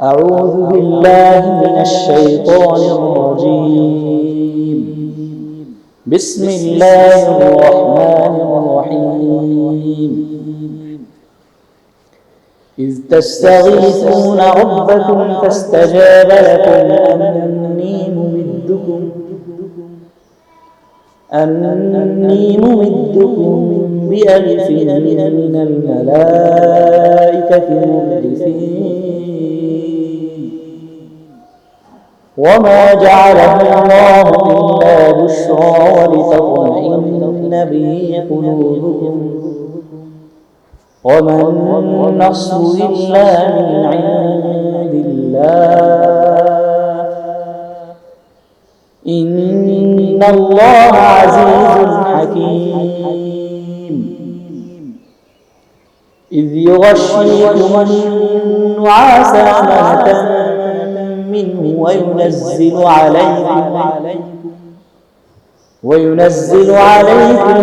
أعوذ بالله من الشيطان الرجيم. بسم الله الرحمن الرحيم. إذ تستغيثون ربكم فاستجاب لكم أني ممدكم بألف من الملائكة مردفين وما جعله الله إلا بشرى ولتطمئن به قلوبكم وما النصر إلا من عند الله إن الله عزيز حكيم. إذ يغشيكم النعاس أمنة منه وينزل عليكم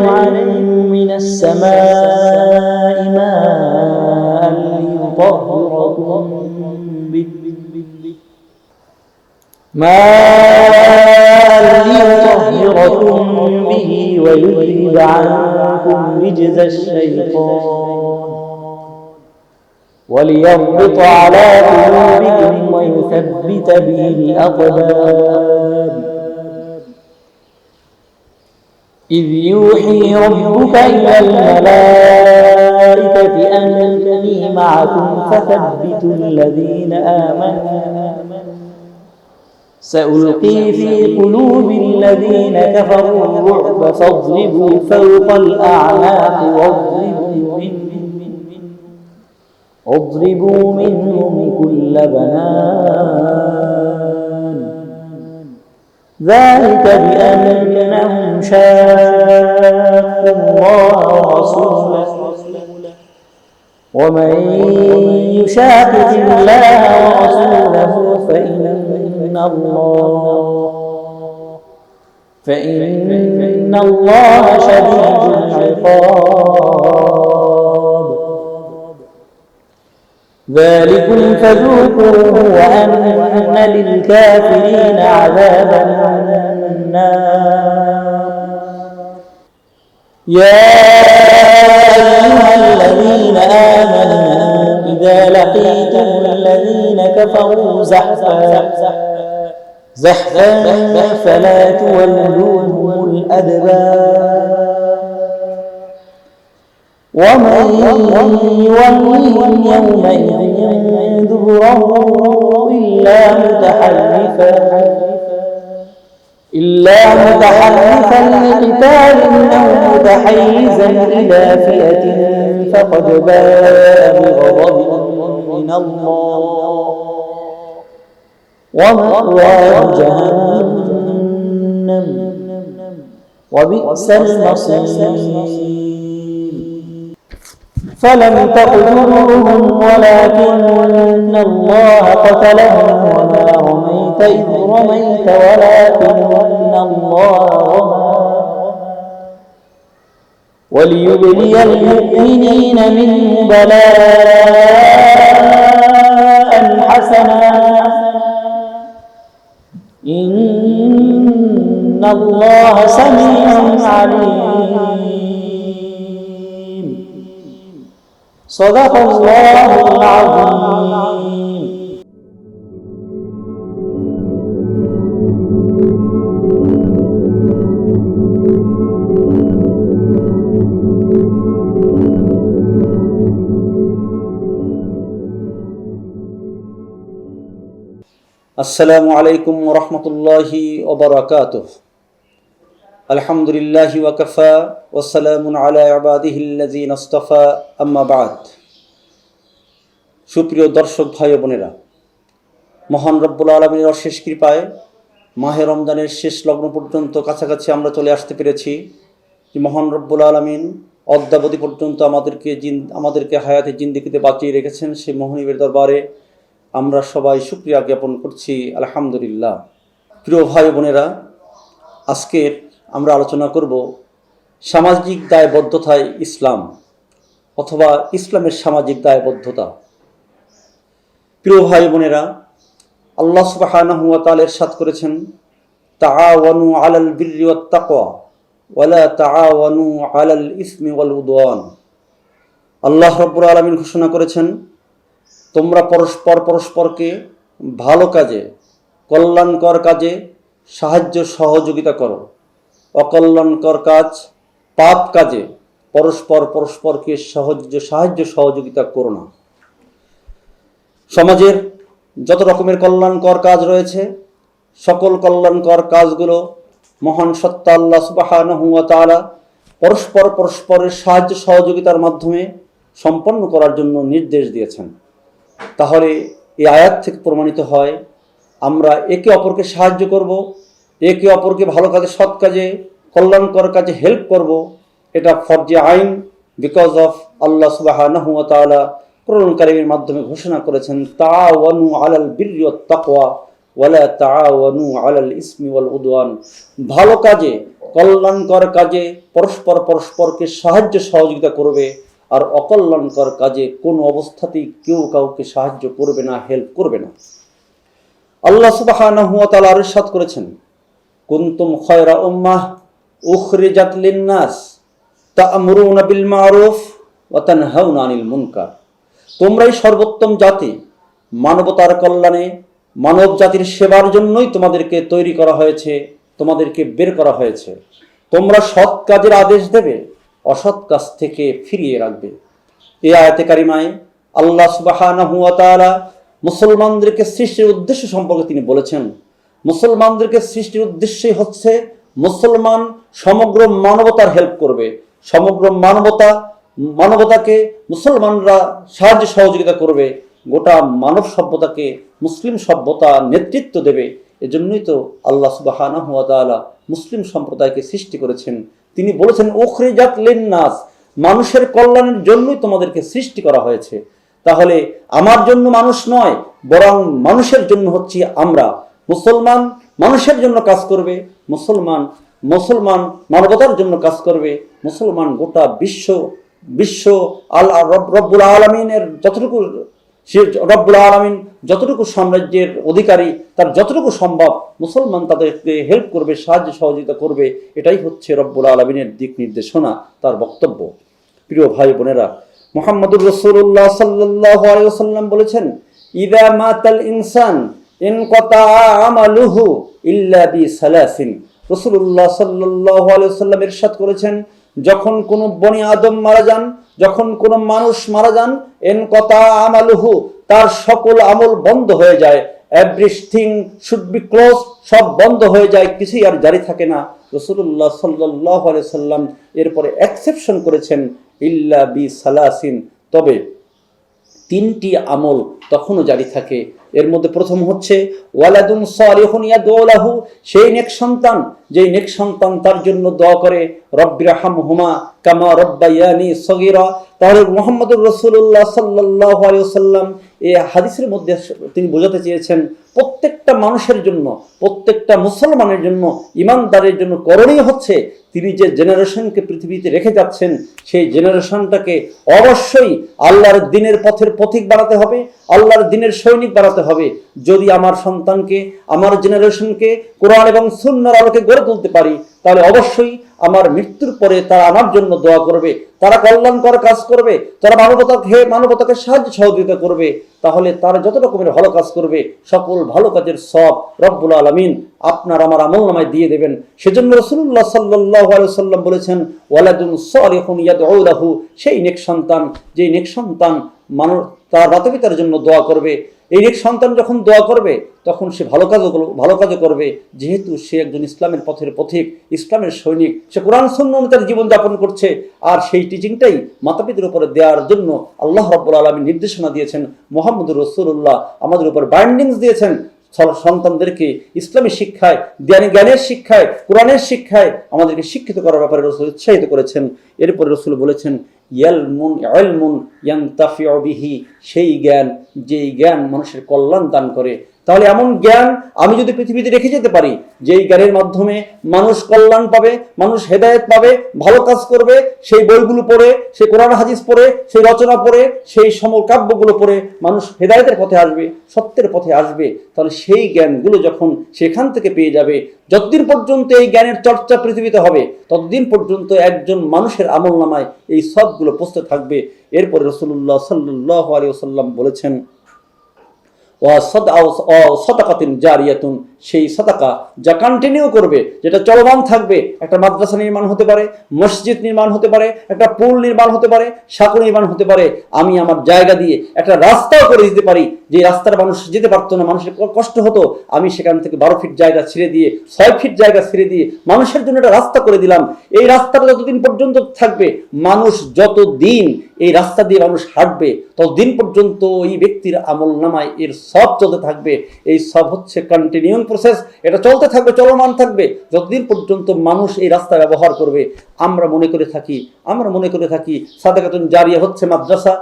من السماء ماء ليطهركم به ويذهب عنكم رجز الشيطان وليربط على قلوبكم ويثبت به الأقدام. إذ يوحي ربك إلى الملائكة أني معكم فثبتوا الذين آمنوا سألقي في قلوب الذين كفروا الرعب فاضربوا فوق الأعناق واضربوا منهم كل بنان ذلك بأنهم شاقوا الله ورسوله ومن يشاقق الله ورسوله فإن الله شديد العقاب. ذلكم فذوقوه وأن للكافرين عذاب النار. يا أيها الذين آمنوا إذا لقيتم الذين كفروا زحفا فلا تولوهم الأدبار ومن يولهم يومئذ دبره إلا متحرفا لقتال أو متحيزا إلى فئة فقد باء بغضب من الله ومأواه جهنم وبئس المصير. فلم تقتلوهم ولكن الله قتلهم وما رميت إذ رميت ولكن الله رمى وليبلي المؤمنين منه بلاء حسنا إن الله سميع عليم. صدق الله العظيم. السلام عليكم ورحمة الله وبركاته. الحمد لله وكفى والسلام على عباده الذين اصطفى أما بعد. সুপ্রিয় দর্শক ভাই বোনেরা, মহান রব্বুল আলামিনের অশেষ কৃপায় মাহে রমজানের শেষ লগ্ন পর্যন্ত কাছাকাছি আমরা চলে আসতে পেরেছি। মহান রব্বুল আলামিন অদ্যাবধি পর্যন্ত আমাদেরকে হায়াতে জিন্দেগিতে বাঁচিয়ে রেখেছেন। সেই মহানীবের দরবারে আমরা সবাই শুকরিয়া জ্ঞাপন করছি, আলহামদুলিল্লাহ। প্রিয় ভাই বোনেরা, আজকে আমরা আলোচনা করব সামাজিক দায়বদ্ধতায় ইসলাম অথবা ইসলামের সামাজিক দায়বদ্ধতা। প্রিয় ভাই বোনেরা, আল্লাহ সুবহানাহু ওয়া তাআলা ইরশাদ করেছেন, তাআওয়ানু আলাল বিররি ওয়াত তাকওয়া ওয়ালা তাআওয়ানু আলাল ইসমি ওয়াল উদওয়ান। আল্লাহ রাব্বুল আলামিন ঘোষণা করেছেন, তোমরা পরস্পরকে ভালো কাজে, কল্যাণকর কাজে সাহায্য সহযোগিতা করো, অকল্যাণকর কাজ, পাপ কাজে পরস্পরকে সাহায্য সহযোগিতা করো না। সমাজের যত রকমের কল্যাণকর কাজ রয়েছে, সকল কল্যাণকর কাজগুলো মহান সত্তা আল্লাহ সুবহানাহু ওয়া তাআলা পরস্পরের সাহায্য সহযোগিতার মাধ্যমে সম্পন্ন করার জন্য নির্দেশ দিয়েছেন। তাহলে এই আয়াত থেকে প্রমাণিত হয়, আমরা একে অপরকে সাহায্য করব, একে অপরকে ভালো কাজে, সৎ কাজে, কল্যাণকর কাজে হেল্প করব। এটা ফরজে আইন, বিকজ অফ আল্লাহ সুবহানাহু ওয়া তাআলা কোরআন কারীমের মাধ্যমে ঘোষণা করেছেন, তাআওয়ানু আলাল বিররি ওয়াত তাকওয়া ওয়ালা তাআওয়ানু আলাল ইসমি ওয়াল উদওয়ান। ভালো কাজে, কল্যাণকর কাজে পরস্পরকে সাহায্য সহযোগিতা করবে, আর অকল্যাণকর কাজে কোনো অবস্থাতেই কেউ কাউকে সাহায্য করবে না, হেল্প করবে না। আল্লাহ সুবহানাহু ওয়া তাআলা ইরশাদ করেছেন, কুনতুম খায়রা উম্মাহ উখরিজাত লিন-নাস তা'মুরুনা বিল মা'রুফ ওয়া তানহাউনা আনিল মুনকার। তোমরাই সর্বোত্তম জাতি, মানবতার কল্যাণে, মানব জাতির সেবার জন্যই তোমাদেরকে তৈরি করা হয়েছে, তোমাদেরকে বের করা হয়েছে। তোমরা সৎ কাজের আদেশ দেবে, অসৎ কাজ থেকে ফিরিয়ে রাখবে। এই আয়াতে কারিমায় আল্লাহ সুবহানাহু ওয়া তাআলা মুসলমানদেরকে সৃষ্টির উদ্দেশ্য সম্পর্কে তিনি বলেছেন, মুসলমানদেরকে সৃষ্টির উদ্দেশ্যই হচ্ছে মুসলমান সমগ্র মানবতার হেল্প করবে, সমগ্র মানবতাকে মুসলমানরা সাহায্য সহযোগিতা করবে, গোটা মানব সভ্যতাকে মুসলিম সভ্যতা নেতৃত্ব দেবে। এজন্যই তো আল্লাহ সুবহানাহু ওয়া তাআলা মুসলিম সম্প্রদায়কে সৃষ্টি করেছেন। তিনি বলেছেন, উখরিজাত লিন-নাস, মানুষের কল্যাণের জন্যই তোমাদেরকে সৃষ্টি করা হয়েছে। তাহলে আমার জন্য মানুষ নয়, বরং মানুষের জন্য হচ্ছি আমরা। মুসলমান মানুষের জন্য কাজ করবে, মুসলমান মানবতার জন্য কাজ করবে, মুসলমান গোটা বিশ্ব আল্লাহ রব্বুল আলামিনের রব্বুল আলামিন যতটুকু সাম্রাজ্যের অধিকারী, তার যতটুকু সম্ভব মুসলমান তাদেরকে হেল্প করবে, সাহায্য সহযোগিতা করবে। এটাই হচ্ছে রব্বুল আলামিনের দিক নির্দেশনা, তার বক্তব্য। প্রিয় ভাই বোনেরা, মুহাম্মদুর রাসূলুল্লাহ সাল্লাল্লাহু আলাইহি ওয়াসাল্লাম বলেছেন, ইযা মাতাল ইনসান ইনকাতা আমালুহু ইল্লা বিসালাসিন। রাসূলুল্লাহ সাল্লাল্লাহু আলাইহি ওয়াসাল্লাম ইরশাদ করেছেন, যখন কোনো বনি আদম মারা যান, যখন কোনো মানুষ মারা যান, ইনকাতা আমালুহু, তার সকল আমল বন্ধ হয়ে যায়। এভরিথিং শুড বি ক্লোজ, সব বন্ধ হয়ে যায়, কিছুই আর জারি থাকে না। রাসূলুল্লাহ সাল্লাল্লাহু আলাইহি ওয়াসাল্লাম এরপরে এক্সেপশন করেছেন, ইল্লা বিসালাসিন, তবে তিনটি আমল তখনও জারি থাকে। এর মধ্যে প্রথম হচ্ছে ওয়ালাদুন সালিহুন ইয়াদউ লাহু, সেই নেক সন্তান, যেই নেক সন্তান তার জন্য দোয়া করে, রব্বিরহামহুমা কামা রব্বায়ানি সগীরা। তাহলে মুহাম্মদুর রাসূলুল্লাহ সাল্লাল্লাহু আলাইহি ওয়াসাল্লাম এই হাদিসের মধ্যে তিনি বোঝাতে চেয়েছেন, প্রত্যেকটা মানুষের জন্য, প্রত্যেকটা মুসলমানের জন্য, ঈমানদারের জন্য করণীয় হচ্ছে, তিনি যে জেনারেশনকে পৃথিবীতে রেখে যাচ্ছেন, সেই জেনারেশনটাকে অবশ্যই আল্লাহর দ্বীনের পথের পথিক বানাতে হবে, আল্লাহর দ্বীনের সৈনিক বানাতে হবে। যদি আমার সন্তানকে, আমার জেনারেশনকে কোরআন এবং সুন্নাহর আলোকে গড়ে তুলতে পারি, তাহলে অবশ্যই আমার মৃত্যুর পরে তারা আমার জন্য দোয়া করবে, তারা কল্যাণকর কাজ করবে, তারা মানবতাকে সাহায্য সহযোগিতা করবে। তাহলে তারা যত রকমের ভালো কাজ করবে, সকল ভালো কাজের সব রব্বুল আলামিন আপনার আমার আমলনামায় দিয়ে দেবেন। সেজন্য রাসূলুল্লাহ সাল্লাল্লাহু আলাইহি ওয়াসাল্লাম বলেছেন, ওয়ালাদুন সালিহুন ইয়াদউ লাহু, সেই নেক সন্তান, যেই নেক সন্তান তার মাতা-পিতার জন্য দোয়া করবে। এই নেক সন্তান যখন দোয়া করবে, তখন সে ভালো কাজও করবে, যেহেতু সে একজন ইসলামের পথের পথিক, ইসলামের সৈনিক, সে কোরআন সুন্নাহ অনুযায়ী জীবন যাপন করছে। আর সেই টিচিংটাই মাতা-পিতার উপরে দেওয়ার জন্য আল্লাহ রাব্বুল আলামিন নির্দেশনা দিয়েছেন, মুহাম্মদুর রাসূলুল্লাহ আমাদের উপর বাইন্ডিংস দিয়েছেন। সন্তানদেরকে ইসলামী শিক্ষায়, জ্ঞানের শিক্ষায়, কোরআনের শিক্ষায় আমাদেরকে শিক্ষিত করার ব্যাপারে রাসূল উৎসাহিত করেছেন। এরপরে রাসূল বলেছেন, ইলমুন ইয়ানতাফিউ বিহি, সেই জ্ঞান যে এই জ্ঞান মানুষের কল্যাণ দান করে। তাহলে এমন জ্ঞান আমি যদি পৃথিবীতে রেখে যেতে পারি, যেই জ্ঞানের মাধ্যমে মানুষ কল্যাণ পাবে, মানুষ হেদায়েত পাবে, ভালো কাজ করবে, সেই বইগুলো পড়ে, সেই কোরআন হাদিস পড়ে, সেই রচনা পড়ে, সেই সমকাব্যগুলো পড়ে মানুষ হেদায়েতের পথে আসবে, সত্যের পথে আসবে, তাহলে সেই জ্ঞানগুলো যখন সেখান থেকে পেয়ে যাবে, যতদিন পর্যন্ত এই জ্ঞানের চর্চা পৃথিবীতে হবে ততদিন পর্যন্ত একজন মানুষের আমলনামায় এই সবগুলো পৌঁছতে থাকবে। এরপরে রাসূলুল্লাহ সাল্লাল্লাহু আলাইহি ওয়াসাল্লাম বলেছেন, সাদাকাতিন জারিয়াতুন, সেই সাদাকা যা কন্টিনিউ করবে, যেটা চলমান থাকবে। একটা মাদ্রাসা নির্মাণ হতে পারে, মসজিদ নির্মাণ হতে পারে, একটা পুল নির্মাণ হতে পারে, সাঁকো নির্মাণ হতে পারে। আমি আমার জায়গা দিয়ে একটা রাস্তাও করে দিতে পারি, যে রাস্তার মানুষ যেতে পারতো না, মানুষের কষ্ট হতো, আমি সেখান থেকে 12 ফিট জায়গা ছেড়ে দিয়ে, 6 ফিট জায়গা ছেড়ে দিয়ে মানুষের জন্য একটা রাস্তা করে দিলাম। এই রাস্তাটা যতদিন পর্যন্ত থাকবে, মানুষ যতদিন এই রাস্তা দিয়ে মানুষ হাঁটবে, ততদিন পর্যন্ত এই ব্যক্তির আমল নামায় এর সব চলতে থাকবে। এই সব হচ্ছে কন্টিনিউইং প্রসেস, এটা চলতে থাকবে, চলমান থাকবে যতদিন পর্যন্ত মানুষ এই রাস্তা ব্যবহার করবে। আমরা মনে করে থাকি সাদাকাতুন জারিয়া হচ্ছে মাদ্রাসা,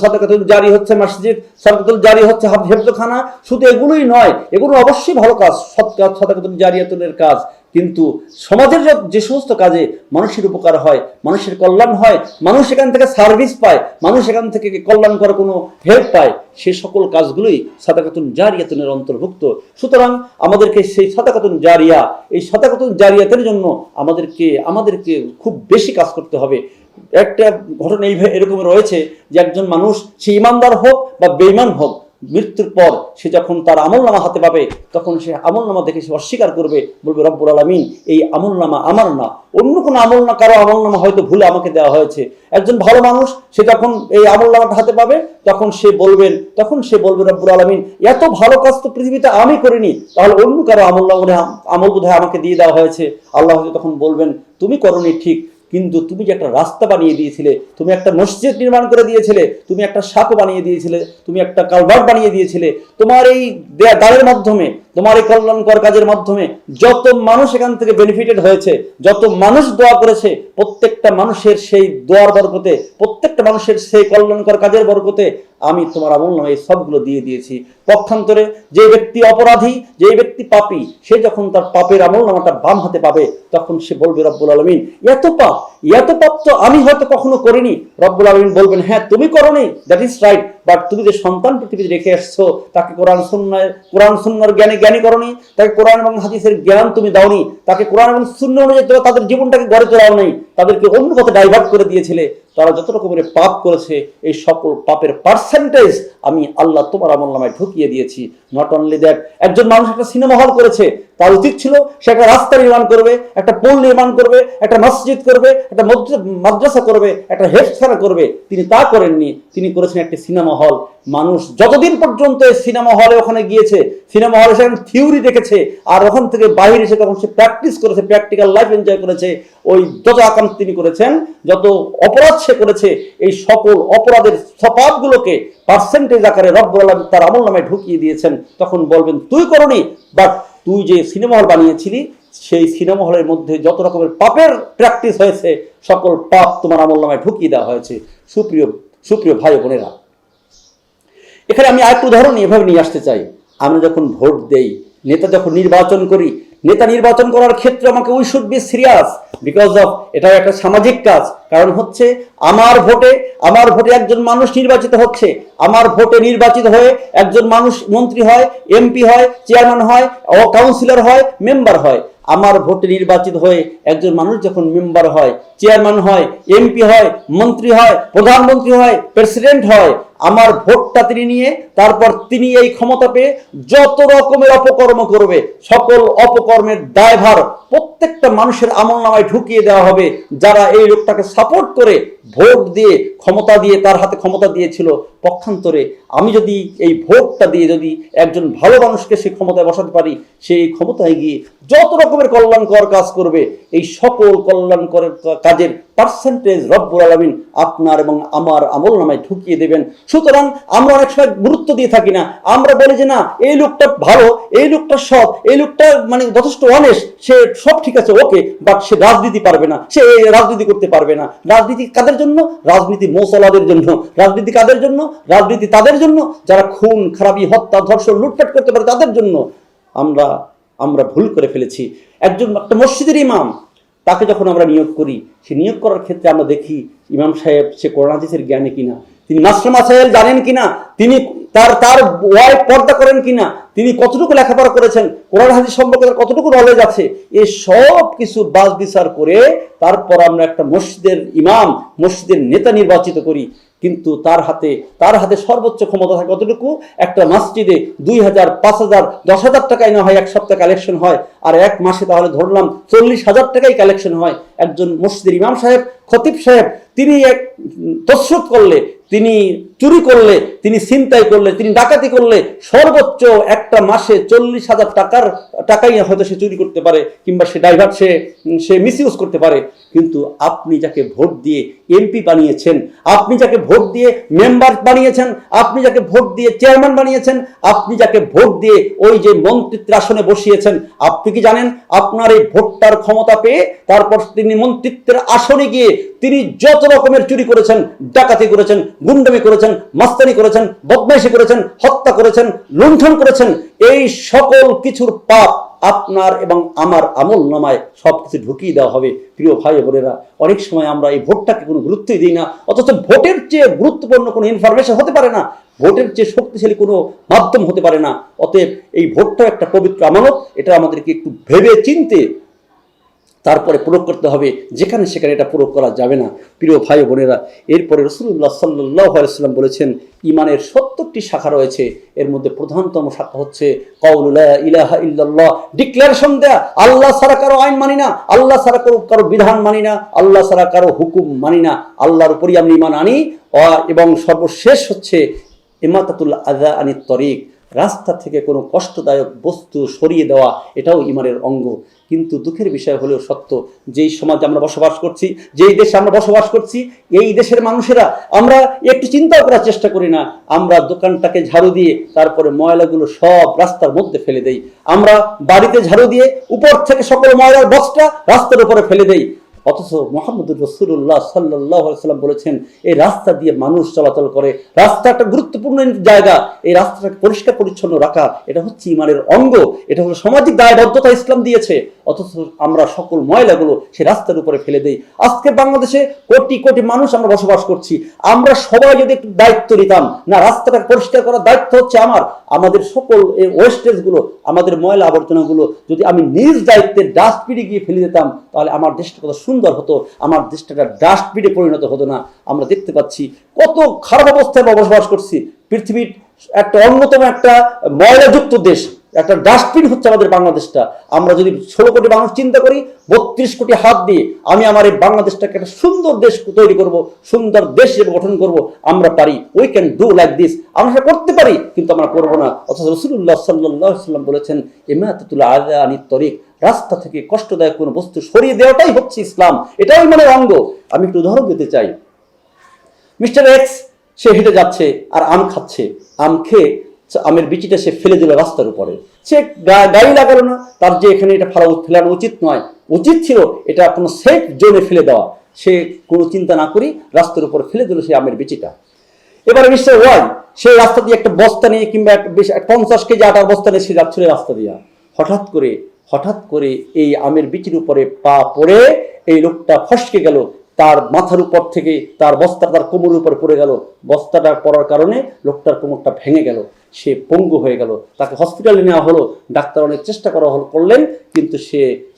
সাদাকাতুন জারিয়া হচ্ছে মসজিদ, সাদাকাতুন জারিয়া হচ্ছে হেফজখানা। শুধু এগুলোই নয়, এগুলো অবশ্যই ভালো কাজ, সৎ কাজ, সাদাকাতুন জারিয়াতুনের কাজ, কিন্তু সমাজের যে সমস্ত কাজে মানুষের উপকার হয়, মানুষের কল্যাণ হয়, মানুষ এখান থেকে সার্ভিস পায়, মানুষ এখান থেকে কল্যাণ করার কোনো হেল্প পায়, সে সকল কাজগুলোই সাদাকাতুন জারিয়াতুনের অন্তর্ভুক্ত। সুতরাং আমাদেরকে সেই সাদাকাতুন জারিয়া, এই সাদাকাতুন জারিয়াতের জন্য আমাদেরকে খুব বেশি কাজ করতে হবে। একটা ঘটনা এরকম রয়েছে যে একজন মানুষ, সে ইমানদার হোক বা বেঈমান হোক, মৃত্যুর পর সে যখন তার আমলনামা হাতে পাবে, তখন সে আমলনামা দেখে সে অস্বীকার করবে, বলবে রব্বুল আলামিন এই আমলনামা আমার না, অন্য কোনো কারো আমলনামা হয়তো ভুলে আমাকে দেওয়া হয়েছে। একজন ভালো মানুষ সে যখন এই আমলনামাটা হাতে পাবে, তখন সে বলবে রব্বুল আলামিন এত ভালো কাজ তো পৃথিবীতে আমি করিনি, তাহলে অন্য কারো আমল বোধহয় আমাকে দিয়ে দেওয়া হয়েছে। আল্লাহ তখন বলবেন, তুমি করনি ঠিক, কিন্তু তুমি যে একটা রাস্তা বানিয়ে দিয়েছিলে, তুমি একটা মসজিদ নির্মাণ করে দিয়েছিলে, তুমি একটা সাঁকো বানিয়ে দিয়েছিলে, তুমি একটা কালভার্ট বানিয়ে দিয়েছিলে, তোমার এই দ্বারের মাধ্যমে, তোমার এই কল্যাণকর কাজের মাধ্যমে যত মানুষ এখান থেকে বেনিফিটেড হয়েছে, যত মানুষ দোয়া করেছে, প্রত্যেকটা মানুষের সেই দোয়ার বরকতে, প্রত্যেকটা মানুষের সেই কল্যাণকর কাজের বরকতে আমি তোমার আমলনামায় এই সবগুলো দিয়ে দিয়েছি। পক্ষান্তরে যে ব্যক্তি অপরাধী, যে ব্যক্তি পাপী, সে যখন তার পাপের আমলনামাটা বাম হাতে পাবে, তখন সে বলবে রব্বুল আলামিন এত পাপ তো আমি হয়তো কখনো করিনি। রব্বুল আলামিন বলবেন, হ্যাঁ তুমি করোনি, দ্যাট ইজ রাইট, বাট তুমি যে সন্তান পৃথিবীতে রেখে আসছো, তাকে কোরআন সুন্নাহর জ্ঞানী করোনি, তাকে কোরআন এবং হাদিসের জ্ঞান তুমি দাওনি, তাকে কোরআন এবং সুন্নাহ অনুযায়ী তাদের জীবনটাকে গড়ে তোলাও নেই, তাদেরকে অন্য পথে ডাইভার্ট করে দিয়েছিলে। তারা যত রকমের পাপ করেছে, এই সকল পাপের পার্সেন্টেজ আমি আল্লাহ তোমার আমলনামায় ঢুকিয়ে দিয়েছি। নট অনলি দ্যাট, একজন মানুষ একটা সিনেমা হল করেছে, তার উচিত ছিল সে একটা রাস্তা নির্মাণ করবে, একটা পোল নির্মাণ করবে, একটা মসজিদ করবে, একটা মাদ্রাসা করবে, একটা হেফজখানা করবে। তিনি তা করেননি, তিনি করেছেন একটি সিনেমা হল। মানুষ যতদিন পর্যন্ত সিনেমা হলে ওখানে গিয়েছে, সিনেমা হলে সেখানে থিওরি দেখেছে, আর ওখান থেকে বাইরে এসে তখন সে প্র্যাকটিস করেছে, প্র্যাকটিক্যাল লাইফ এনজয় করেছে, ওই যত আকাম তিনি করেছেন, যত অপরাধ সে করেছে, এই সকল অপরাধের সপাপগুলোকে পার্সেন্টেজ আকারে রব্বুল আলামিন তার আমলনামায় ঢুকিয়ে দিয়েছেন। তখন বলবেন তুই করনি, বাট তুই যে সিনেমা হল বানিয়েছিলি, সেই সিনেমা হলের মধ্যে যত রকমের পাপের প্র্যাকটিস হয়েছে, সকল পাপ তোমার আমলনামায় ঢুকিয়ে দেওয়া হয়েছে। সুপ্রিয় ভাই বোনেরা, এখানে আমি আরেকটা উদাহরণ এভাবে নিয়ে আসতে চাই। আমরা যখন ভোট দেই, নেতা যখন নির্বাচন করি, নেতা নির্বাচন করার ক্ষেত্রে আমাকে we should be serious, because of এটা একটা সামাজিক কাজ। কারণ হচ্ছে আমার ভোটে একজন মানুষ নির্বাচিত হচ্ছে, আমার ভোটে নির্বাচিত হয়ে একজন মানুষ মন্ত্রী হয়, এমপি হয়, চেয়ারম্যান হয়, কাউন্সিলর হয়, মেম্বার হয়। আমার ভোটে নির্বাচিত হয়ে একজন মানুষ যখন মেম্বার হয়, চেয়ারম্যান হয়, এমপি হয়, মন্ত্রী হয়, প্রধানমন্ত্রী হয়, প্রেসিডেন্ট হয়, আমার ভোটটা তিনি নিয়ে তারপর তিনি এই ক্ষমতা পেয়ে যত রকমের অপকর্ম করবে, সকল অপকর্মের দায়ভার প্রত্যেকটা মানুষের আমলনামায় ঢুকিয়ে দেওয়া হবে। যারা এই লোকটাকে সাপোর্ট করে ভোট দিয়ে ক্ষমতা দিয়ে তার হাতে ক্ষমতা দিয়েছিল, পক্ষান্তরে আমি যদি এই ভোটটা দিয়ে যদি একজন ভালো মানুষকে সেই ক্ষমতায় বসাতে পারি, সেই ক্ষমতায় গিয়ে যত রকমের কল্যাণকর কাজ করবে, এই সকল কল্যাণকর কাজের পার্সেন্টেজ রব্বুল আলামিন আপনার এবং আমার আমল নামায় ঢুকিয়ে দেবেন। সুতরাং আমরা অনেক সময় গুরুত্ব দিয়ে থাকি না, আমরা বলি যে না এই লোকটা ভালো, এই লোকটা সৎ, এই লোকটা মানে যথেষ্ট অনেস্ট, সে সব ঠিক আছে ওকে, বাট সে রাজনীতি পারবে না, সে রাজনীতি করতে পারবে না। রাজনীতি কাদের জন্য? রাজনীতি মৌসালাদের জন্য। রাজনীতি কাদের জন্য? রাজনীতি তাদের জন্য যারা খুন খারাপি, হত্যা, ধর্ষণ, লুটপাট করতে পারে, তাদের জন্য। আমরা ভুল করে ফেলেছি। একটা মসজিদের ইমাম, তাকে যখন আমরা নিয়োগ করি, সে নিয়োগ করার ক্ষেত্রে আমরা দেখি ইমাম সাহেব সে কোরআন হাদিসের জ্ঞানী কিনা, তিনি মাসলা মাসাইল জানেন কিনা, তিনি তার ওয়াইফ পর্দা করেন কিনা, তিনি কতটুকু লেখাপড়া করেছেন, কোরআন হাদিস সম্পর্কে তার কতটুকু নলেজ আছে, এই সব কিছু বাছ বিচার করে তারপর আমরা একটা মসজিদের ইমাম, মসজিদের নেতা নির্বাচিত করি। কিন্তু তার হাতে সর্বোচ্চ ক্ষমতা থাকে কতটুকু? একটা মসজিদে 2000, 5000, 10,000 টাকায় না হয় এক সপ্তাহে কালেকশন হয়, আর এক মাসে তাহলে ধরলাম 40,000 টাকাই কালেকশন হয়। একজন মসজিদের ইমাম সাহেব, খতিব সাহেব, তিনি এক তসরুত করলে, তিনি চুরি করলে, তিনি ছিনতাই করলে, তিনি ডাকাতি করলে সর্বোচ্চ একটা মাসে 40,000 টাকাই হয়তো সে চুরি করতে পারে, কিংবা সে ডাইভার্ট সে মিসইউজ করতে পারে। কিন্তু আপনি যাকে ভোট দিয়ে এমপি বানিয়েছেন, আপনি যাকে ভোট দিয়ে মেম্বার বানিয়েছেন, আপনি যাকে ভোট দিয়ে চেয়ারম্যান বানিয়েছেন, আপনি যাকে ভোট দিয়ে ওই যে মন্ত্রিত্বের আসনে বসিয়েছেন, আপনি কি জানেন আপনার এই ভোটটার ক্ষমতা পেয়ে তারপর তিনি মন্ত্রিত্বের আসনে গিয়ে তিনি যত রকমের চুরি করেছেন, ডাকাতি করেছেন, গুন্ডামি করেছেন, মাস্তানি করেছেন, বদমাইশি করেছেন, হত্যা করেছেন, লুণ্ঠন করেছেন, এই সকল কিছুর পাপ আপনার এবং আমার আমল নামায় সবকিছু ঢুকিয়ে দেওয়া হবে। প্রিয় ভাই বোনেরা, অনেক সময় আমরা এই ভোটটাকে কোনো গুরুত্বই দিই না, অথচ ভোটের চেয়ে গুরুত্বপূর্ণ কোনো ইনফরমেশন হতে পারে না, ভোটের চেয়ে শক্তিশালী কোনো মাধ্যম হতে পারে না। অতএব এই ভোটটা একটা পবিত্র আমানত, এটা আমাদেরকে একটু ভেবে চিনতে তারপরে প্রয়োগ করতে হবে, যেখানে সেখানে এটা প্রয়োগ করা যাবে না। প্রিয় ভাই বোনেরা, এরপরে রাসূলুল্লাহ সাল্লাল্লাহু আলাইহি ওয়াসাল্লাম বলেছেন ইমানের 70টি শাখা রয়েছে, এর মধ্যে প্রধানতম শাখা হচ্ছে কাউলু লা ইলাহা ইল্লাল্লাহ, ডিক্লারেশন দেয়া আল্লাহ ছাড়া কারো আইন মানি না, আল্লাহ ছাড়া কারো বিধান মানি না, আল্লাহ ছাড়া কারো হুকুম মানি না, আল্লাহর উপরই আমি ঈমান আনি। এবং সর্বশেষ হচ্ছে ইমাতাতুল আযা আনিত তরিক, রাস্তা থেকে কোনো কষ্টদায়ক বস্তু সরিয়ে দেওয়া, এটাও ঈমানের অঙ্গ। কিন্তু দুঃখের বিষয় হলেও সত্য, যেই সমাজে আমরা বসবাস করছি, যেই দেশে আমরা বসবাস করছি, এই দেশের মানুষেরা আমরা একটু চিন্তা করার চেষ্টা করি না। আমরা দোকানটাকে ঝাড়ু দিয়ে তারপরে ময়লাগুলো সব রাস্তার মধ্যে ফেলে দেই, আমরা বাড়িতে ঝাড়ু দিয়ে উপর থেকে সকল ময়লার বক্সটা রাস্তার উপরে ফেলে দেই। অথচ মুহাম্মদুর রাসূলুল্লাহ সাল্লাল্লাহু আলাইহি ওয়াসাল্লাম বলেছেন এই রাস্তা দিয়ে মানুষ চলাচল করে, রাস্তা একটা গুরুত্বপূর্ণ জায়গা, এই রাস্তাটাকে পরিষ্কার পরিচ্ছন্ন রাখা এটা হচ্ছে ঈমানের অঙ্গ, এটা হলো সামাজিক দায়বদ্ধতা ইসলাম দিয়েছে। অথচ আমরা সকল ময়লাগুলো সেই রাস্তার উপরে ফেলে দেই। আজকে বাংলাদেশে কোটি কোটি মানুষ আমরা বসবাস করছি, আমরা সবাই যদি একটু দায়িত্ব নিতাম, না রাস্তাটাকে পরিষ্কার করার দায়িত্ব হচ্ছে আমাদের সকল এই ওয়েস্টেজগুলো, আমাদের ময়লা আবর্জনাগুলো যদি আমি নিজ দায়িত্বে ডাস্টবিনে গিয়ে ফেলে দিতাম, তাহলে আমার দেশটা কত সুন্দর হতো, আমার দেশটা ডাস্টবিনে পরিণত হতো না। আমরা দেখতে পাচ্ছি কত খারাপ অবস্থায় বসবাস করছি, পৃথিবীর একটা অন্যতম একটা ময়লাযুক্ত দেশ, একটা ডাস্টবিন হচ্ছে আমাদের বাংলাদেশটা। আমরা যদি 16 কোটি মানুষ চিন্তা করি, 32 কোটি হাত দিয়ে আমি আমার এই বাংলাদেশটাকে একটা সুন্দর দেশ তৈরি করব, সুন্দর দেশ হিসেবে গঠন করব, আমরা পারি, we can do like this, আমরা সেটা করতে পারি, কিন্তু আমরা করব না। অথচ রাসূলুল্লাহ সাল্লাল্লাহু আলাইহি ওয়াসাল্লাম বলেছেন ইমাতাতুল আযা আনিত তরিক, রাস্তা থেকে কষ্টদায়ক কোনো বস্তু সরিয়ে দেওয়াটাই হচ্ছে ইসলাম, এটাও ঈমানের অঙ্গ। আমি একটু উদাহরণ দিতে চাই। মিস্টার এক্স সে হেঁটে যাচ্ছে আর আম খাচ্ছে, আম খেয়ে আমের বিচিটা সে ফেলে দিল রাস্তার উপরে, সে গাড়ি লাগালো না, তার যে এখানে এটা ফেলানো উচিত নয়, উচিত ছিল এটা কোনো সেফ জোনে ফেলে দেওয়া, সে কোনো চিন্তা না করি রাস্তার উপরে ফেলে দিল সেই আমের বিচিটা। এবারে মিস্টার ওয়াই সে রাস্তা দিয়ে একটা বস্তা নিয়ে কিংবা 50 কেজি আটার বস্তা নিয়ে সে যাচ্ছিল রাস্তা দিয়ে, হঠাৎ করে এই আমের বিচির উপরে পা পড়ে এই লোকটা ফসকে গেল, তার মাথার উপর থেকে তার বস্তা তার কোমরের উপর পড়ে গেল, বস্তাটা পড়ার কারণে লোকটার কোমরটা ভেঙে গেল, সে পঙ্গু হয়ে গেল, তাকে হসপিটালে নেওয়া হলো, ডাক্তার অনেক চেষ্টা করলেন, কিন্তু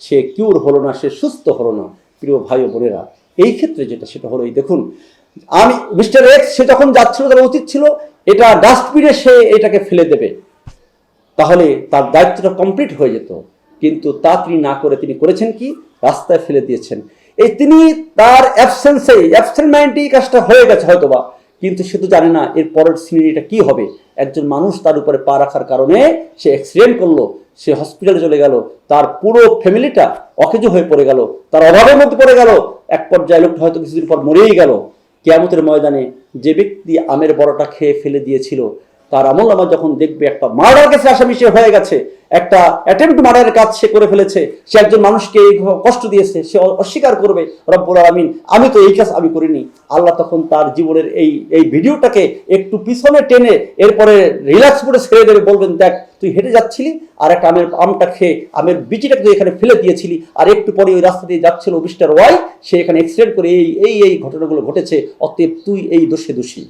সে কিউর হলো না, সে সুস্থ হলো না। প্রিয় ভাই ও বোনেরা, এই ক্ষেত্রে সেটা হলো এই দেখুন, আমি মিস্টার এক্স সে যখন যাচ্ছিল তার উচিত ছিল এটা ডাস্টবিনে সে এটাকে ফেলে দেবে, তাহলে তার দায়িত্বটা কমপ্লিট হয়ে যেত, কিন্তু তা তিনি না করে তিনি করেছেন কি, রাস্তায় ফেলে দিয়েছেন। এই তিনি তার অ্যাবসেন্ট মাইন্ডে কাজটা হয়ে গেছে হয়তোবা, কিন্তু সে তো জানে না এর পরের সিনারিটা কি হবে। একজন মানুষ তার উপরে পা রাখার কারণে সে অ্যাক্সিডেন্ট করলো, সে হসপিটালে চলে গেল, তার পুরো ফ্যামিলিটা অকেজো হয়ে পড়ে গেল, তার অভাবের মধ্যে পড়ে গেল। এক পর্যায়ে লোকটা হয়তো কিছুদিন পর মরেই গেল। কিয়ামতের ময়দানে যে ব্যক্তি আমের বড়টা খেয়ে ফেলে দিয়েছিল, তার আমলনামা যখন দেখবে একটা মার্ডার কেসে আসামি সে হয়ে গেছে, একটা অ্যাটেম্পট মার্ডারের কাজ সে করে ফেলেছে, সে একজন মানুষকে এই কষ্ট দিয়েছে, সে অস্বীকার করবে রব্বুল আলামিন আমি তো এই কাজ আমি করিনি। আল্লাহ তখন তার জীবনের এই ভিডিওটাকে একটু পিছনে টেনে এরপরে রিল্যাক্স করে ছেড়ে দেবে, বলবেন দেখ তুই হেঁটে যাচ্ছিলি আর একটা আমটা খেয়ে আমের বিচিটাকে তুই এখানে ফেলে দিয়েছিলি, আর একটু পরে ওই রাস্তা দিয়ে যাচ্ছিল মিস্টার ওয়াই, সে এখানে অ্যাক্সিডেন্ট করে এই ঘটনাগুলো ঘটেছে, অতএব তুই এই দোষী।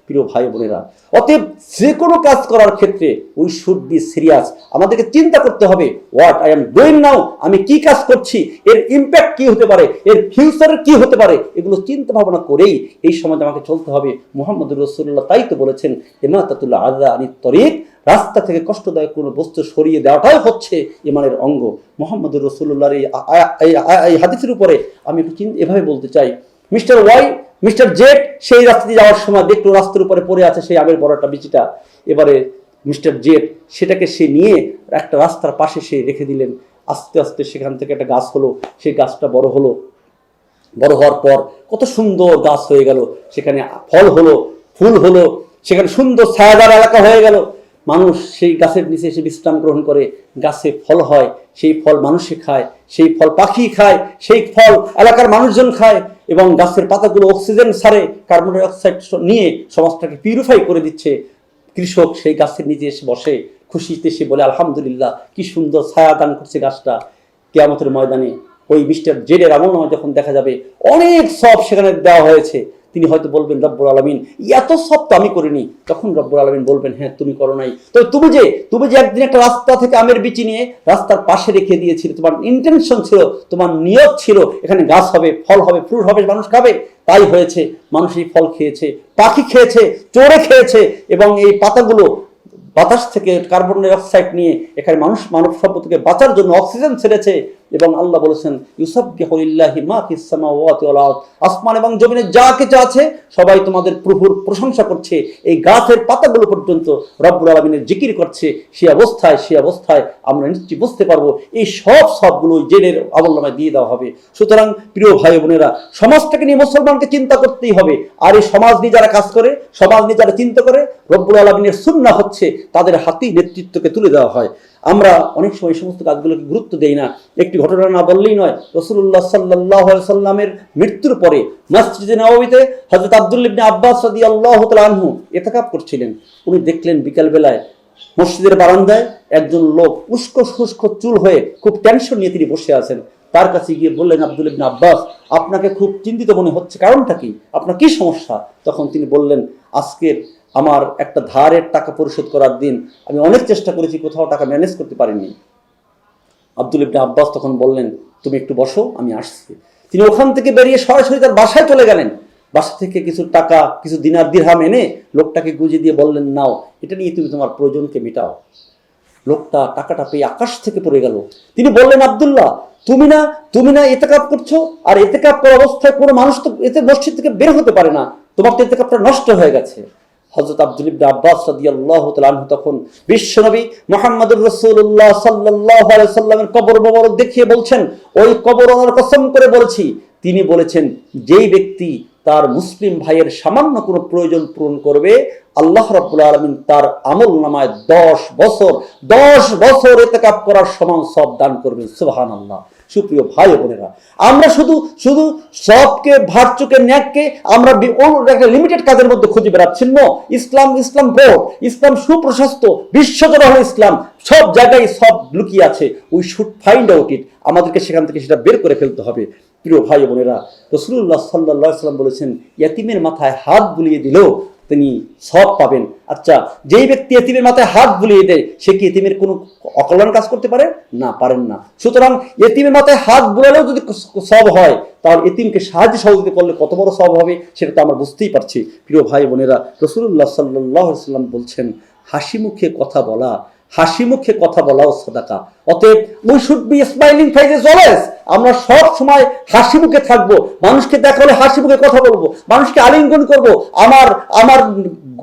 প্রিয় ভাই বোনেরা, অতএব যে কোনো কাজ করার ক্ষেত্রে উই শুড বি সিরিয়াস। আমাদেরকে চিন্তা করতে হবে what I am doing now, আমি কি কাজ করছি, এর ইম্প্যাক্ট কি হতে পারে, এর ফিউচারের কি হতে পারে, এগুলো চিন্তা ভাবনা করেই এই সমাজে আমাকে চলতে হবে। মুহাম্মদুর রাসূলুল্লাহ তাই তো বলেছেন, ইমাতাতুল আযা আনিত তরিক, রাস্তা থেকে কষ্টদায়ক কোনো বস্তু সরিয়ে দেওয়াটাই হচ্ছে ইমানের অঙ্গ। মুহাম্মদুর রাসূলুল্লাহর এই হাদিসের উপরে আমি একটু এভাবে বলতে চাই, মিস্টার ওয়াই মিস্টার জেড সেই রাস্তা দিয়ে যাওয়ার সময় দেখলো রাস্তার উপরে পড়ে আছে সেই আমের বড়টা বিচিটা। এবারে মিস্টার জেড সেটাকে সে নিয়ে একটা রাস্তার পাশে সে রেখে দিলেন। আস্তে আস্তে সেখান থেকে একটা গাছ হলো, সেই গাছটা বড় হলো, বড় হওয়ার পর কত সুন্দর গাছ হয়ে গেল, সেখানে ফল হলো, ফুল হলো, সেখানে সুন্দর ছায়াদার এলাকা হয়ে গেল। মানুষ সেই গাছের নিচে এসে বিশ্রাম গ্রহণ করে, গাছে ফল হয়, সেই ফল মানুষে খায়, সেই ফল পাখি খায়, সেই ফল এলাকার মানুষজন খায়, এবং গাছের পাতাগুলো অক্সিজেন ছাড়ে, কার্বন ডাই অক্সাইড নিয়ে সমাজটাকে পিউরিফাই করে দিচ্ছে। কৃষক সেই গাছের নিচে এসে বসে খুশিতে, সে বলে আলহামদুলিল্লাহ, কি সুন্দর ছায়া দান করছে গাছটা। কিয়ামতের ময়দানে ওই মিস্টার জেডের আমলনামা যখন দেখা যাবে অনেক সব সেখানে দেওয়া হয়েছে, তিনি হয়তো বলবেন রব্বুল আলামিন এত সব তো আমি করিনি। তখন রব্বুল আলামিন বলবেন হ্যাঁ তুমি করো নাই, তো তুমি যে একদিন একটা রাস্তা থেকে আমের বিচি নিয়ে রাস্তার পাশে রেখে দিয়েছিলে, তোমার ইন্টেনশন ছিল, তোমার নিয়ত ছিল এখানে গাছ হবে, ফল হবে, ফ্রুট হবে, মানুষ খাবে, তাই হয়েছে। মানুষ এই ফল খেয়েছে, পাখি খেয়েছে, চড়ে খেয়েছে, এবং এই পাতাগুলো বাতাস থেকে কার্বন ডাই অক্সাইড নিয়ে এখানে মানব সভ্যতাকে বাঁচার জন্য অক্সিজেন ছেড়েছে। এবং আল্লাহ বলেছেন ইউসাব্বিহু লিল্লাহি মা ফিস সামাওয়াতি ওয়াল আরদ, আসমান এবং জমিনে যা কিছু আছে সবাই তোমাদের প্রভুর প্রশংসা করছে। এই গাছের পাতাগুলো পর্যন্ত রব্বুল আলামিনের জিকির করছে। সেই অবস্থায় আমরা নিশ্চয়ই বুঝতে পারবো এই সবগুলো জেনের আমলনামায় দিয়ে দেওয়া হবে। সুতরাং প্রিয় ভাই বোনেরা, সমাজটাকে নিয়ে মুসলমানকে চিন্তা করতেই হবে। আর এই সমাজ নিয়ে যারা কাজ করে, সমাজ নিয়ে যারা চিন্তা করে, রব্বুল আলামিনের সুন্নাহ হচ্ছে তাদের হাতেই নেতৃত্বকে তুলে দেওয়া হয়। আমরা অনেক সময় সমস্ত কাজগুলোকে গুরুত্ব দেই না। একটি ঘটনা না বললেই নয়, রাসূলুল্লাহ সাল্লাল্লাহু আলাইহি সাল্লামের মৃত্যুর পরে মসজিদে নববীতে হযরত আব্দুল্লাহ ইবনে আব্বাস রাদিয়াল্লাহু তাআলা আনহু ইতিকাফ করছিলেন। উনি দেখলেন বিকাল বেলায় মসজিদের বারান্দায় একজন লোক উস্কো চুল হয়ে খুব টেনশন নিয়ে তিনি বসে আছেন। তার কাছে গিয়ে বললেন, আব্দুল্লাহ ইবনে আব্বাস আপনাকে খুব চিন্তিত মনে হচ্ছে, কারণটা কি, আপনার কি সমস্যা? তখন তিনি বললেন, আজকের আমার একটা ধারের টাকা পরিশোধ করার দিন, আমি অনেক চেষ্টা করেছি, কোথাও টাকা ম্যানেজ করতে পারিনি। আব্দুল্লাহ ইবনে আব্বাস তখন বললেন, তুমি একটু বসো, আমি আসছি। তিনি ওখান থেকে বেরিয়ে সরাসরি তার বাসায় চলে গেলেন। বাসা থেকে কিছু টাকা, কিছু দিনার দিরহাম এনে লোকটাকে গুঁজে দিয়ে বললেন, নাও, এটা নিয়ে তুমি তোমার প্রয়োজনকে মেটাও। লোকটা টাকাটা পেয়ে আকাশ থেকে পড়ে গেল। তিনি বললেন, আব্দুল্লাহ তুমি না ইতিকাফ করছো, আর ইতিকাফ করার অবস্থায় কোনো মানুষ তো এতে মসজিদ থেকে বের হতে পারে না, তোমার তো ইতিকাফটা নষ্ট হয়ে গেছে। হযরত আব্দুল্লাহ ইবনে আব্বাস রাদিয়াল্লাহু তাআলা আনহু তখন বিশ্বনবী মুহাম্মদুর রাসূলুল্লাহ সাল্লাল্লাহু আলাইহি সাল্লামের কবর মোবারক দেখিয়ে বলছেন, ওই কবর ওনার কসম করে বলছি, তিনি বলেছেন যেই ব্যক্তি তার মুসলিম ভাইয়ের সামান্য কোনো প্রয়োজন পূরণ করবে, আল্লাহ রাব্বুল আলামিন তার আমলনামায় 10 বছর ইতিকাফ করার সমান সওয়াব দান করবেন। সুবহানাল্লাহ। সুপ্রিয় ভাই বোনেরা, আমরা শুধু সবকে ভারচুকে ন্যাককে আমরা একটা লিমিটেড কাজের মধ্যে খুঁজে বেড়াচ্ছি। ইসলাম ব্রড, ইসলাম সুপ্রশস্ত, বিশ্বজোড়া হলো ইসলাম, সব জায়গায় সব লুকিয়ে আছে। উই শুড ফাইন্ড আউট ইট, আমাদেরকে সেখান থেকে সেটা বের করে ফেলতে হবে। প্রিয় ভাই বোনেরা, রাসূলুল্লাহ সাল্লাল্লাহু আলাইহি ওয়াসাল্লাম বলেছেন, ইতিমের মাথায় হাত বুলিয়ে দিলেও তিনি সওয়াব পাবেন। আচ্ছা, যেই ব্যক্তি এতিমের মাথায় হাত বুলিয়ে দেয়, সে কি এতিমের কোনো অকল্যাণ কাজ করতে পারে না? পারেন না। সুতরাং এতিমের মাথায় হাত বুলালেও যদি সওয়াব হয়, তাহলে এতিমকে সাহায্য সহযোগিতা করলে কত বড় সওয়াব হবে সেটা তো আমরা বুঝতেই পারছি। প্রিয় ভাই বোনেরা, রাসূলুল্লাহ সাল্লাল্লাহু আলাইহি ওয়াসাল্লাম বলছেন, হাসি মুখে কথা বলা হাসি মুখে কথা বলাও সাদাকা। অতএব we should be smiling faces always. আমরা সব সময় হাসি মুখে থাকবো, মানুষকে দেখা হলে হাসি মুখে কথা বলবো, মানুষকে আলিঙ্গন করব, আমার আমার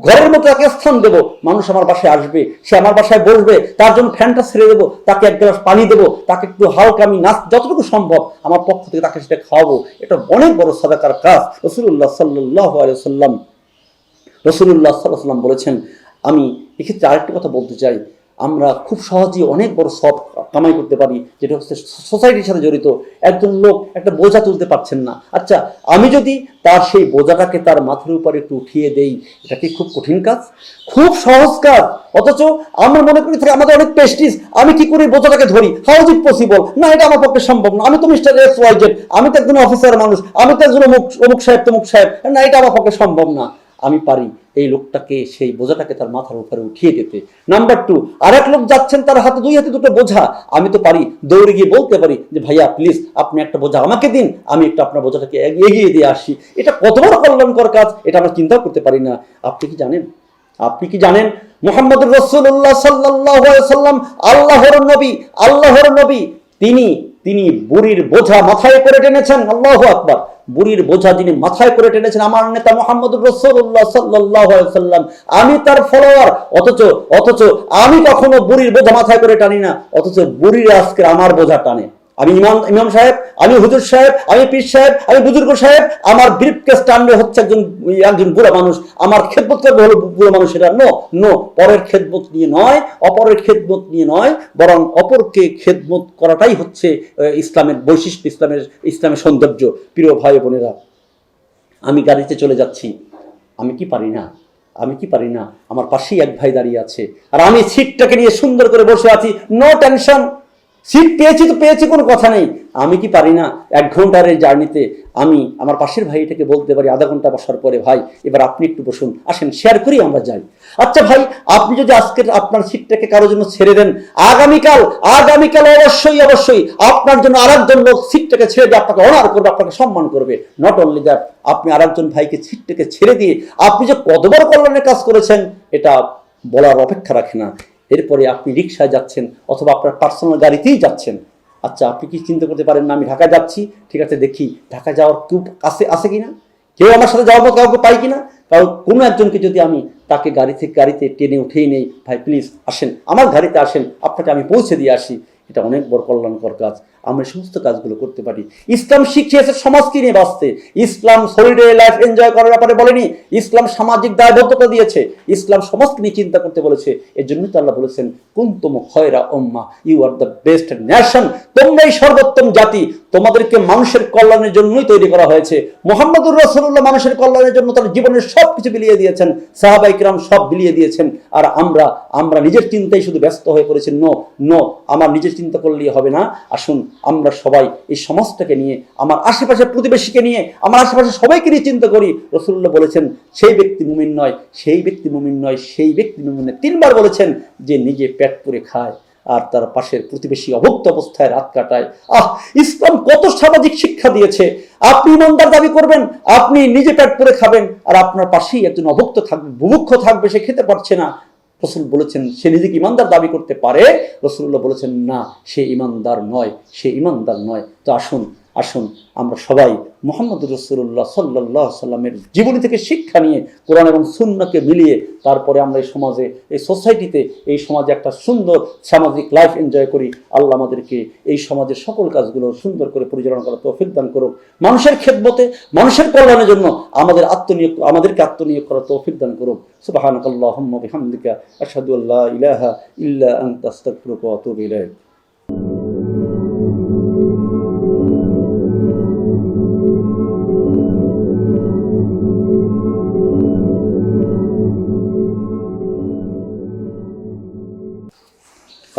ঘরের মতো তাকে স্থান দেবো। মানুষ আমার বাসায় আসবে, সে আমার বাসায় বসবে, তার জন্য ফ্যানটা ছেড়ে দেবো, তাকে এক গ্লাস পানি দেবো, তাকে একটু হালকা আমি যতটুকু সম্ভব আমার পক্ষ থেকে তাকে সেটা খাওয়াবো। এটা অনেক বড় সাদাকার কাজ। রাসূলুল্লাহ সাল্লাল্লাহু আলাইহি ওয়াসাল্লাম বলেছেন। আমি এক্ষেত্রে আরেকটি কথা বলতে চাই, আমরা খুব সহজেই অনেক বড় সব কামাই করতে পারি, যেটা হচ্ছে সোসাইটির সাথে জড়িত। একজন লোক একটা বোঝা তুলতে পারছেন না, আচ্ছা আমি যদি তার সেই বোঝাটাকে তার মাথার উপর একটু উঠিয়ে দেই, এটা কি খুব কঠিন কাজ? খুব সহজ কাজ। অথচ আমরা মনে করি থাকে আমাদের অনেক প্রেস্টিজ, আমি কি করে বোঝাটাকে ধরি, হাউ ইজ ইট পসিবল, না এটা আমার পক্ষে সম্ভব না, আমি তো মিস্টার XYZ, আমি তো একজন অফিসার মানুষ, আমি তো একজন অমুক সাহেব তমুক সাহেব, না এটা আমার পক্ষে সম্ভব না। আমি পারি এই লোকটাকে সেই বোঝাটাকে তার মাথার উপরে উঠিয়ে দিতে। নাম্বার 2, আরেক লোক যাচ্ছেন, তার হাতে দুই হাতে দুটো বোঝা, আমি তো পারি দৌড়ে গিয়ে বলতে পারি যে ভাইয়া প্লিজ আপনি একটা বোঝা আমাকে দিন, আমি একটু আপনার বোঝাটাকে এগিয়ে দিয়ে আসি। এটা কত বড় কল্যাণকর কাজ, এটা আমরা চিন্তাও করতে পারি না। আপনি কি জানেন মুহাম্মদুর রাসূলুল্লাহ সাল্লাল্লাহু আলাইহি ওয়াসাল্লাম আল্লাহর নবী, তিনি বুড়ির বোঝা মাথায় করে টেনেছেন। আল্লাহু আকবার। বুড়ির বোঝা যিনি মাথায় করে টেনেছেন আমার নেতা মুহাম্মদুর রাসূলুল্লাহ সাল্লাল্লাহু আলাইহি ওয়াসাল্লাম। আমি তার ফলোয়ার, অথচ আমি কখনো বুড়ির বোঝা মাথায় করে টানি না, অথচ বুড়ির আজকে আমার বোঝা টানে। আমি ইমাম সাহেব, আমি হুজুর সাহেব, আমি পীর সাহেব, আমি বুজুর্গ সাহেব, আমার ব্রিফকেস টানবে হচ্ছে একজন বুড়া মানুষ, আমার খেদমত করবে হলো বুড়া মানুষেরা। নো, পরের খেদমত নিয়ে নয়, অপরের খেদমত নিয়ে নয়, বরং অপরকে খেদমত করাটাই হচ্ছে ইসলামের বৈশিষ্ট্য, ইসলামের সৌন্দর্য। প্রিয় ভাই বোনেরা, আমি গাড়িতে চলে যাচ্ছি, আমি কি পারি না আমার পাশেই এক ভাই দাঁড়িয়ে আছে, আর আমি সিটটাকে নিয়ে সুন্দর করে বসে আছি, নো টেনশন, সিট পেয়েছি কোনো কথা নেই। আমি কি পারি না 1 ঘন্টার এই জার্নিতে আমি আমার পাশের ভাইটাকে বলতে পারি আধা ঘন্টা বসার পরে, ভাই এবার আপনি একটু বসুন, আসেন শেয়ার করি আমরা যাই। আচ্ছা ভাই, আপনি যদি আজকের আপনার সিটটাকে কারোর জন্য ছেড়ে দেন, আগামীকাল অবশ্যই আপনার জন্য আরেকজন লোক সিটটাকে ছেড়ে দিয়ে আপনাকে অনার করবে, আপনাকে সম্মান করবে। নট অনলি দ্যাট, আপনি আরেকজন ভাইকে সিটটাকে ছেড়ে দিয়ে আপনি যে কত বড় কল্যাণের কাজ করেছেন এটা বলার অপেক্ষা রাখে না। এরপরে আপনি রিক্সায় যাচ্ছেন অথবা আপনার পার্সোনাল গাড়িতেই যাচ্ছেন। আচ্ছা আপনি কি চিন্তা করতে পারেন না আমি ঢাকায় যাচ্ছি, ঠিক আছে দেখি ঢাকা যাওয়ার কেউ আছে কিনা, কেউ আমার সাথে যাওয়ার মতো কাউকে পাই কিনা। কারণ কোনো একজনকে যদি আমি তাকে গাড়িতে টেনে উঠেই নেই, ভাই প্লিজ আসেন আমার গাড়িতে আসেন, আপনাকে আমি পৌঁছে দিয়ে আসি, এটা অনেক বড় কল্যাণকর কাজ। আমরা সমস্ত কাজগুলো করতে পারি। ইসলাম শিখিয়েছে সমাজকে নিয়ে বাঁচতে। ইসলাম সলিডে লাইফ এনজয় করার ব্যাপারে বলেনি, ইসলাম সামাজিক দায়বদ্ধতা দিয়েছে, ইসলাম সমাজকে নিয়ে চিন্তা করতে বলেছে। এর জন্যই তো আল্লাহ বলেছেন কুনতুম খায়রা উম্মাহ, you are the best nation, তোমরাই সর্বোত্তম জাতি, তোমাদেরকে মানুষের কল্যাণের জন্যই তৈরি করা হয়েছে। মুহাম্মদুর রাসূলুল্লাহ মানুষের কল্যাণের জন্য তার জীবনের সবকিছু বিলিয়ে দিয়েছেন, সাহাবায়ে কিরাম সব বিলিয়ে দিয়েছেন। আর আমরা নিজের চিন্তায় শুধু ব্যস্ত হয়ে পড়েছি। নো, আমার নিজের চিন্তা করলেই হবে না। আসুন আমরা সবাই এই সমাজটাকে নিয়ে, আমার আশেপাশের প্রতিবেশীকে নিয়ে, আমার আশেপাশে সবাইকে নিয়ে চিন্তা করি। রাসূলুল্লাহ বলেছেন সেই ব্যক্তি মুমিন নয়, সেই ব্যক্তি মুমিন নয়, সেই ব্যক্তি মুমিন নয় 3 বার বলেছেন, যে নিজে পেট পুরে খায় আর তার পাশের প্রতিবেশী অভুক্ত অবস্থায় রাত কাটায়। ইসলাম কত সামাজিক শিক্ষা দিয়েছে। আপনি ইমানদার দাবি করবেন, আপনি নিজে পেট পুরে খাবেন, আর আপনার পাশেই একজন অভুক্ত থাকবে, বুভুক্ষ থাকবে, সে খেতে পারছে না। রাসূল বলেছেন সে নিজেকে ইমানদার দাবি করতে পারে, রাসূলুল্লাহ বলেছেন না সে ইমানদার নয়। তো আসুন আমরা সবাই মুহাম্মদ রাসূলুল্লাহ সাল্লাল্লাহু আলাইহি সাল্লামের জীবনী থেকে শিক্ষা নিয়ে কোরআন এবং সুন্নাহকে মিলিয়ে তারপরে আমরা এই সমাজে, এই সোসাইটিতে, এই সমাজে একটা সুন্দর সামাজিক লাইফ এনজয় করি। আল্লাহ আমাদেরকে এই সমাজের সকল কাজগুলো সুন্দর করে পরিচালনা করার তৌফিক দান করুক। মানুষের খেদমতে, মানুষের কল্যাণের জন্য আমাদেরকে আত্মনিয়োগ করার তৌফিক দান করুক। সুবহানাকাল্লাহুম্মা ওয়া বিহামদিকা আশহাদু আল্লা ইলাহা ইল্লা আনতা আস্তাগফিরুকা ওয়া আতুবু ইলাইক।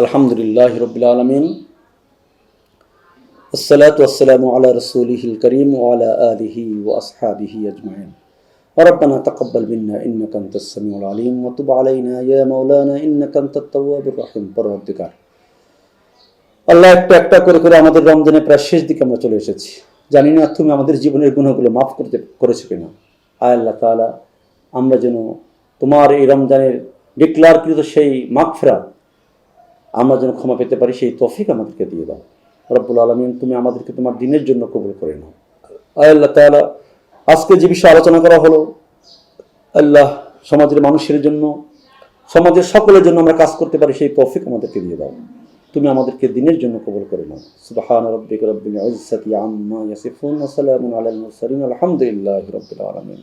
আলহামদুলিল্লাহি রাব্বিল আলামিন, আসসালাতু ওয়াসসালামু আলা রাসূলিহিল কারীম ওয়া আলা আলিহি ওয়া আসহাবিহি আজমাইন। রব্বানা তাকাব্বাল মিন্না ইন্নাকা আনতাস সামিউল আলিম ওয়া তুব আলাইনা ইয়া মাওলানা ইন্নাকা আনতাত তাওয়াবুর রহিম। পরবর্তীকার আল্লাহ, একটা করে আমাদের রমজানের প্রায় শেষ দিকে আমরা চলে এসেছি। জানি না তুমি আমাদের জীবনের গুনাহগুলো মাফ করেছো কিনা। আয় আল্লাহ তাআলা, আমরা যেন তোমার এই রমজানের ডিক্লারকৃত সেই মাগফিরাত, আমরা যেন ক্ষমা পেতে পারি সেই তৌফিক আমাদেরকে দিয়ে দাও। রব্বুল আলামিন, তুমি আমাদেরকে তোমার দ্বীনের জন্য কবুল করে নাও। আল্লাহ তাআলা, আজকে যে বিষয়ে আলোচনা করা হলো, আল্লাহ সমাজের মানুষের জন্য, সমাজের সকলের জন্য আমরা কাজ করতে পারি সেই তৌফিক আমাদেরকে দিয়ে দাও। তুমি আমাদেরকে দ্বীনের জন্য কবুল করে নাও। সুবহান রাব্বিকা রাব্বিল ইজ্জাতি আম্মা ইয়াসিফুন ওয়া সালামুন আলাল মুরসালিন আলহামদুলিল্লাহি রাব্বিল আলামিন।